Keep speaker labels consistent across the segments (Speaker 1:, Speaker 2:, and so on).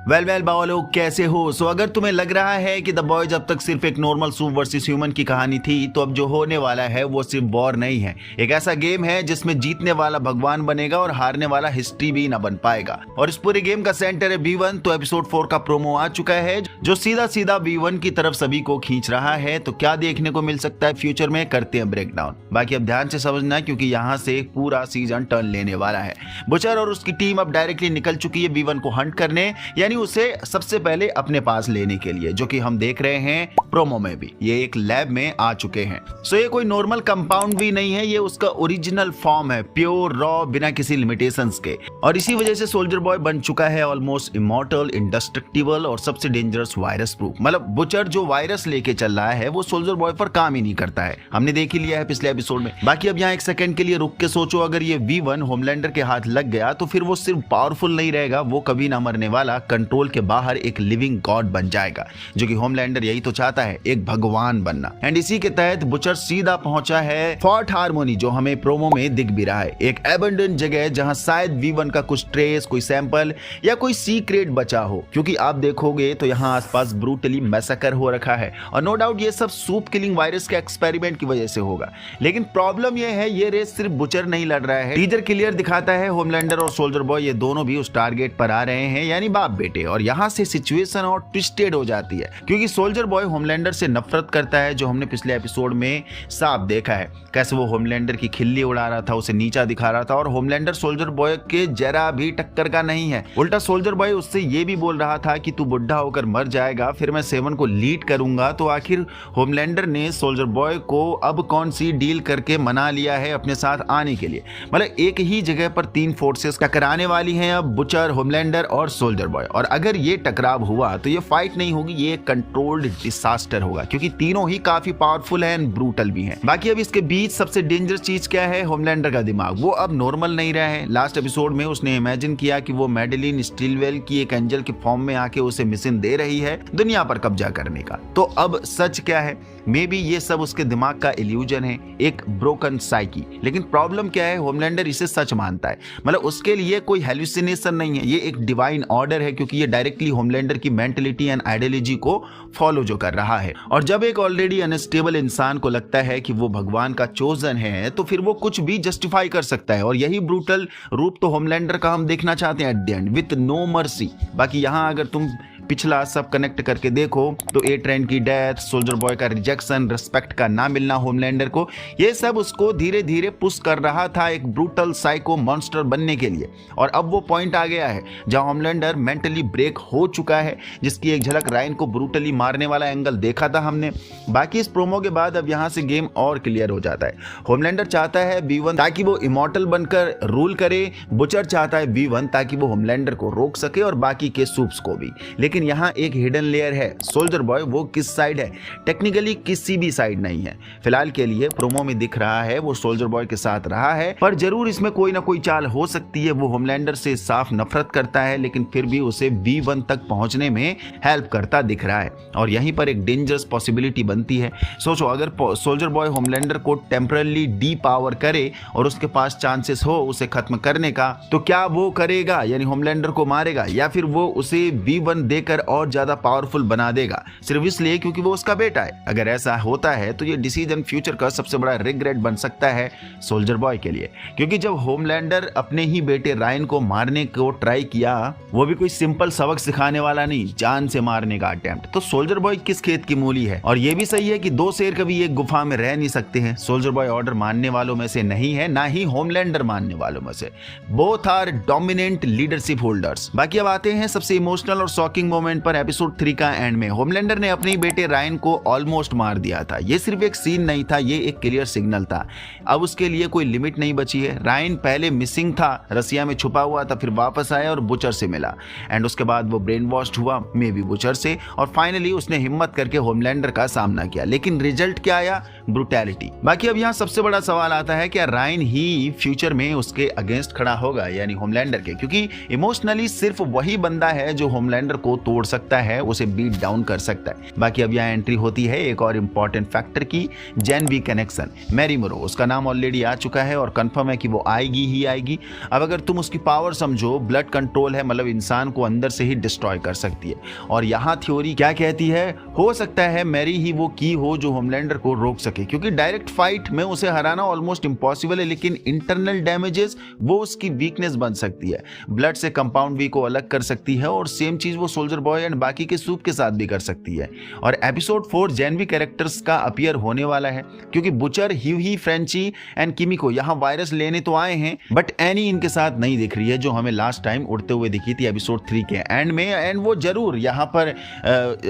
Speaker 1: Well बाबा लोग कैसे हो। सो अगर तुम्हें लग रहा है कि द बॉयज अब तक सिर्फ एक नॉर्मल सूप वर्सेस ह्यूमन की कहानी थी, तो अब जो होने वाला है वो सिर्फ वॉर नहीं है, एक ऐसा गेम है जिसमें जीतने वाला भगवान बनेगा और हारने वाला हिस्ट्री भी ना बन पाएगा। और इस पूरे गेम का सेंटर है V1। तो एपिसोड 4 का प्रोमो आ चुका है जो सीधा सीधा V1 की तरफ सभी को खींच रहा है। तो क्या देखने को मिल सकता है फ्यूचर में, करते हैं ब्रेक डाउन। बाकी अब ध्यान से समझना क्योंकि यहाँ से एक पूरा सीजन टर्न लेने वाला है। बुचर और उसकी टीम अब डायरेक्टली निकल चुकी है V1 को हंट करने, यानी उसे सबसे पहले अपने पास लेने के लिए, जो कि हम देख रहे हैं प्रोमो में भी। ये एक लैब में आ चुके हैं। सो ये कोई नॉर्मल कंपाउंड भी नहीं है, ये उसका ओरिजिनल फॉर्म है, प्योर रॉ, बिना किसी लिमिटेशंस के। और इसी वजह से सोल्जर बॉय बन चुका है ऑलमोस्ट इमॉर्टल, इंडेस्ट्रक्टिबल और सबसे डेंजरस वायरस प्रूफ। मतलब बुचर जो वायरस लेके चल रहा है वो सोल्जर बॉय पर काम ही नहीं करता है, हमने देख ही लिया है पिछले एपिसोड में। बाकी अब यहाँ एक सेकंड के लिए रुक के सोचो, अगर ये V1 होमलैंडर के हाथ लग गया तो फिर वो सिर्फ पावरफुल नहीं रहेगा, वो कभी ना मरने वाला, कंट्रोल के बाहर एक लिविंग गॉड बन जाएगा, जो कि होमलैंडर यही तो चाहता है, एक भगवान बनना। एंड इसी के तहत बुचर सीधा पहुंचा है फोर्ट हार्मोनी, जो हमें प्रोमो में दिख भी रहा है, एक एबंडन जगह जहां शायद V1 का कुछ ट्रेस, कोई सैंपल या कोई सीक्रेट बचा हो। क्योंकि आप देखोगे तो यहाँ आसपास ब्रूटली मैसेकर हो रखा है और नो डाउट ये सब सूप किलिंग वायरस के एक्सपेरिमेंट की वजह से होगा। लेकिन प्रॉब्लम ये है, ये रेस सिर्फ बुचर नहीं लड़ रहा है। टीजर क्लियर दिखाता है होमलैंडर और सोल्जर बॉय ये दोनों भी उस टारगेट पर आ रहे हैं, यानी बाप बेटे। और यहाँ से सिचुएशन और ट्विस्टेड हो जाती है क्योंकि सोल्जर बॉय होमलैंडर से नफरत करता है, जो हमने पिछले एपिसोड में साफ देखा है, कैसे वो होमलैंडर की खिल्ली उड़ा रहा था, उसे नीचा दिखा रहा था। और होमलैंडर सोल्जर बॉय के जरा भी टक्कर का नहीं है, उल्टा सोल्जर बॉय उससे ये भी बोल रहा था कि तू बुढ़ा होकर मर जाएगा, फिर मैं 7 को लीड करूंगा। तो आखिर होमलैंडर ने सोल्जर बॉय को अब कौन सी डील करके मना लिया है अपने साथ आने के लिए। मतलब एक ही जगह पर 3 फोर्सेस टकराने वाली हैं अब, बुचर, होमलैंडर और सोल्जर बॉय। और अगर ये टकराव हुआ तो ये फाइट नहीं होगी, ये कंट्रोल्ड डिसास्टर होगा, क्योंकि तीनों ही काफी पावरफुल हैं एंड ब्रूटल भी हैं। बाकी अब इसके बीच सबसे डेंजरस चीज क्या है, होमलैंडर का दिमाग। वो अब नॉर्मल नहीं रहा है। लास्ट एपिसोड में उसने इमेजिन किया कि वो मैडेलिन स्टिलवेल की एक एंजल के फॉर्म में आके उसे मिशन दे रही है दुनिया पर कब्जा करने का। तो अब सच क्या है, मे बी ये सब उसके दिमाग का इल्यूजन है, एक ब्रोकन साइकी। लेकिन प्रॉब्लम क्या है, होमलैंडर इसे सच मानता है। मतलब उसके लिए कोई हेलुसिनेशन नहीं है, ये एक डिवाइन ऑर्डर है, क्योंकि ये डायरेक्टली होमलैंडर की मेंटलिटी एंड आइडियोलॉजी को फॉलो जो कर रहा है। और जब एक ऑलरेडी अनस्टेबल इंसान को लगता है कि वो भगवान का चोजन है, तो फिर वो कुछ भी जस्टिफाई कर सकता है। और यही ब्रूटल रूप तो होमलैंडर का हम देखना चाहते हैं at the end, with no mercy. बाकी यहाँ अगर तुम पिछला सब कनेक्ट करके देखो तो ए ट्रेन की डेथ, सोल्जर बॉय का रिजेक्शन, रिस्पेक्ट का ना मिलना होमलैंडर को, ये सब उसको धीरे धीरे पुश कर रहा था एक ब्रूटल साइको मॉन्स्टर बनने के लिए। और अब वो पॉइंट आ गया है जहां होमलैंडर मेंटली ब्रेक हो चुका है, जिसकी एक झलक रायन को ब्रूटली मारने वाला एंगल देखा था हमने। बाकी इस प्रोमो के बाद अब यहां से गेम और क्लियर हो जाता है। होमलैंडर चाहता है V1 ताकि वो इमॉर्टल बनकर रूल करे, बुचर चाहता है V1 ताकि वो होमलैंडर को रोक सके और बाकी के सूप्स को भी। लेकिन यहाँ एक हिडन लेयर है, सोल्जर बॉय वो किस साइड है, टेक्निकली किसी भी साइड नहीं है। फिलहाल के लिए प्रोमो में दिख रहा है वो सोल्जर बॉय के साथ रहा है, पर जरूर इसमें कोई ना कोई चाल हो सकती है। वो होमलैंडर से साफ नफरत करता है, लेकिन फिर भी उसे V1 तक पहुंचने में हेल्प करता दिख रहा है। और यहीं पर एक डेंजरस पॉसिबिलिटी बनती है। सोचो, अगर सोल्जर बॉय होमलैंडर को टेम्परली डी पावर करे और उसके पास चांसेस हो उसे खत्म करने का, तो क्या वो करेगा, यानी होमलैंडर को मारेगा, या फिर वो उसे V1 देकर और ज्यादा पावरफुल बना देगा, सिर्फ इसलिए क्योंकि वो उसका बेटा है। अगर ऐसा होता है तो ये डिसीजन फ्यूचर का सबसे बड़ा रिग्रेट बन सकता है सोल्जर बॉय के लिए। क्योंकि जब होमलैंडर अपने ही बेटे रायन को मारने को ट्राई किया, वो भी कोई सिंपल सबक सिखाने वाला नहीं, जान से मारने का अटेम्प्ट, तो सोल्जर बॉय किस खेत की मूली है। और ये भी सही है कि 2 शेर कभी एक गुफा में रह नहीं सकते हैं। सोल्जर बॉय ऑर्डर मानने वालों में से नहीं है, ना ही होमलैंडर मानने वालों में से। Both are dominant leadership holders. बाकी अब आते हैं सबसे इमोशनल और शॉकिंग मोमेंट पर। एपिसोड 3 का एंड में होमलैंडर ने अपने बेटे रायन को ऑलमोस्ट मार दिया था। ये सिर्फ एक सीन नहीं था, ये एक क्लियर सिग्नल था। अब उसके लिए कोई लिमिट नहीं बची है। रायन पहले मिसिंग था, रसिया में छुपा हुआ था, फिर वापस आया और बुचर से मिला, एंड उसके बाद वो ब्रेन वॉश्ड हुआ, मे बी बुचर से, और फाइनली उसने हिम्मत करके होमलैंडर का सामना किया। लेकिन रिजल्ट क्या आया, ब्रूटैलिटी। बाकी अब यहाँ सबसे बड़ा सवाल आता है, क्या रायन ही फ्यूचर में उसके अगेंस्ट खड़ा होगा, यानी होमलैंडर के? क्योंकि इमोशनली सिर्फ वही बंदा है जो होमलैंडर को तोड़ सकता है, उसे बीट डाउन कर सकता है। बाकी अब यहाँ एंट्री होती है एक और इम्पॉर्टेंट फैक्टर की, जेन वी कनेक्शन। मैरी मोरो, उसका नाम ऑलरेडी आ चुका है और कंफर्म है कि वो आएगी ही आएगी। अब अगर तुम उसकी पावर समझो, ब्लड कंट्रोल है, मतलब इंसान को अंदर से ही डिस्ट्रॉय कर सकती है। और यहाँ थ्योरी क्या कहती है, हो सकता है मैरी ही वो की हो जो होमलैंडर को रोक सके, क्योंकि डायरेक्ट फाइट में उसे हराना ऑलमोस्ट इम्पॉसिबल है, लेकिन इंटरनल डैमेजेस वो उसकी वीकनेस बन सकती है। ब्लड से कंपाउंड वी को अलग कर सकती है और सेम चीज वो सोल्जर बॉय एंड बाकी के सूप के साथ भी कर सकती है। और एपिसोड 4 जेन वी कैरेक्टर्स का अपीयर होने वाला है, क्योंकि बुचर, ह्यूही, फ्रेंची एंड किमिको यहाँ वायरस लेने तो आए हैं, बट एनी इनके साथ नहीं दिख रही है, जो हमें लास्ट टाइम उड़ते हुए दिखी थी एपिसोड 3 के एंड में। एंड वो जरूर यहाँ पर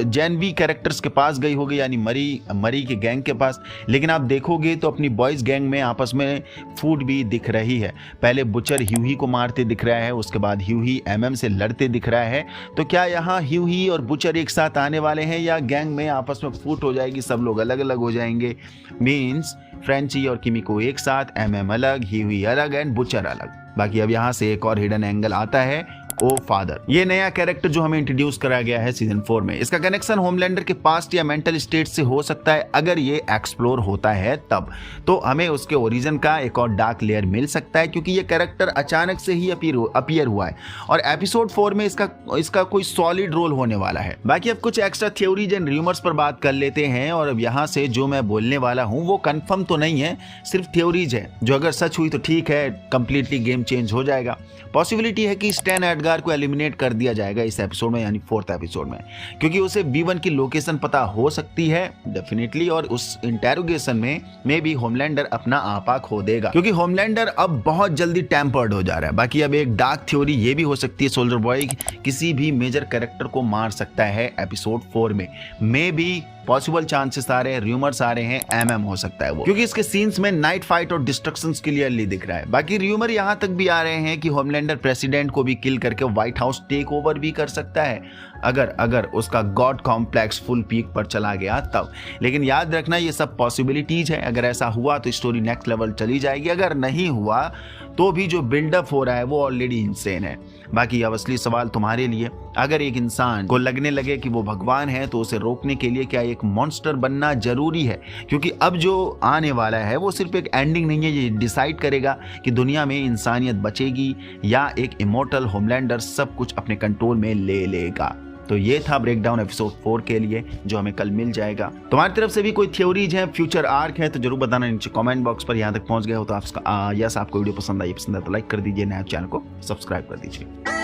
Speaker 1: जेन वी कैरेक्टर्स के पास गई होगी, यानी मरी के गैंग के पास। लेकिन आप देखोगे तो अपनी बॉयज गैंग में आपस में फूड भी दिख रही है। पहले बुचर ह्यूही को मारते दिख रहा है, उसके बाद ह्यूही एमएम से लड़ते दिख रहा है। तो क्या यहाँ ह्यूही और बुचर एक साथ आने वाले हैं, या गैंग में आपस में फूट हो जाएगी, सब लोग अलग अलग हो जाएंगे? मींस फ्रेंची और किमिको एक साथ, एमएम अलग, ह्यूही अलग एंड बुचर अलग। बाकी अब यहाँ से एक और हिडन एंगल आता है, ओ फादर। ये नया कैरेक्टर जो हमें इंट्रोड्यूस कराया गया है सीजन 4 में, इसका कनेक्शन होमलैंडर के पास्ट या मेंटल स्टेट से हो सकता है। अगर ये एक्सप्लोर होता है तब तो हमें उसके ओरिजिन का एक और डार्क लेयर मिल सकता है, क्योंकि ये कैरेक्टर अचानक से ही अपीयर हुआ है और एपिसोड 4 में इसका कोई सॉलिड रोल होने वाला है। बाकी अब कुछ एक्स्ट्रा थ्योरीज एंड र्यूमर्स पर बात कर लेते हैं। और अब यहाँ से जो मैं बोलने वाला हूँ वो कंफर्म तो नहीं है, सिर्फ थ्योरीज है, जो अगर सच हुई तो ठीक है, कंप्लीटली गेम चेंज हो जाएगा। पॉसिबिलिटी है कि स्टैन एडगार को एलिमिनेट कर दिया जाएगा इस एपिसोड में, यानी 4th एपिसोड में, क्योंकि उसे B1 की लोकेशन पता हो सकती है डेफिनेटली, और उस इंटेरोगेशन में मे बी होमलैंडर अपना आपा खो देगा, क्योंकि होमलैंडर अब बहुत जल्दी टेम्पर्ड हो जा रहा है। बाकी अब एक डार्क थ्योरी ये भी हो सकती है, सोल्जर बॉय किसी भी मेजर कैरेक्टर को मार सकता है एपिसोड 4 में। मे बी पॉसिबल चांसेस आ रहे हैं, र्यूमर्स आ रहे हैं, एमएम हो सकता है वो, क्योंकि इसके सीन्स में नाइट फाइट और डिस्ट्रक्शंस क्लियरली दिख रहा है। बाकी र्यूमर यहाँ तक भी आ रहे हैं कि होमलैंडर प्रेसिडेंट को भी किल करके व्हाइट हाउस टेक ओवर भी कर सकता है, अगर उसका गॉड कॉम्प्लेक्स फुल पीक पर चला गया तब। लेकिन याद रखना ये सब पॉसिबिलिटीज है, अगर ऐसा हुआ तो स्टोरी नेक्स्ट लेवल चली जाएगी, अगर नहीं हुआ तो भी जो बिल्डअप हो रहा है वो ऑलरेडी इंसेन है। बाकी अब असली सवाल तुम्हारे लिए, अगर एक इंसान को लगने लगे कि वो भगवान है तो उसे रोकने के लिए क्या एक मॉन्स्टर बनना जरूरी है? क्योंकि अब जो आने वाला है वो सिर्फ एक एंडिंग नहीं है, ये डिसाइड करेगा कि दुनिया में इंसानियत बचेगी या एक इमॉर्टल होमलैंडर सब कुछ अपने कंट्रोल में ले लेगा। तो ये था ब्रेकडाउन एपिसोड 4 के लिए, जो हमें कल मिल जाएगा। तुम्हारी तरफ से भी कोई थ्योरीज हैं, फ्यूचर आर्क है, तो जरूर बताना नीचे कमेंट बॉक्स पर। यहाँ तक पहुंच गए हो तो आपको वीडियो पसंद आई तो लाइक कर दीजिए, नया चैनल को सब्सक्राइब कर दीजिए।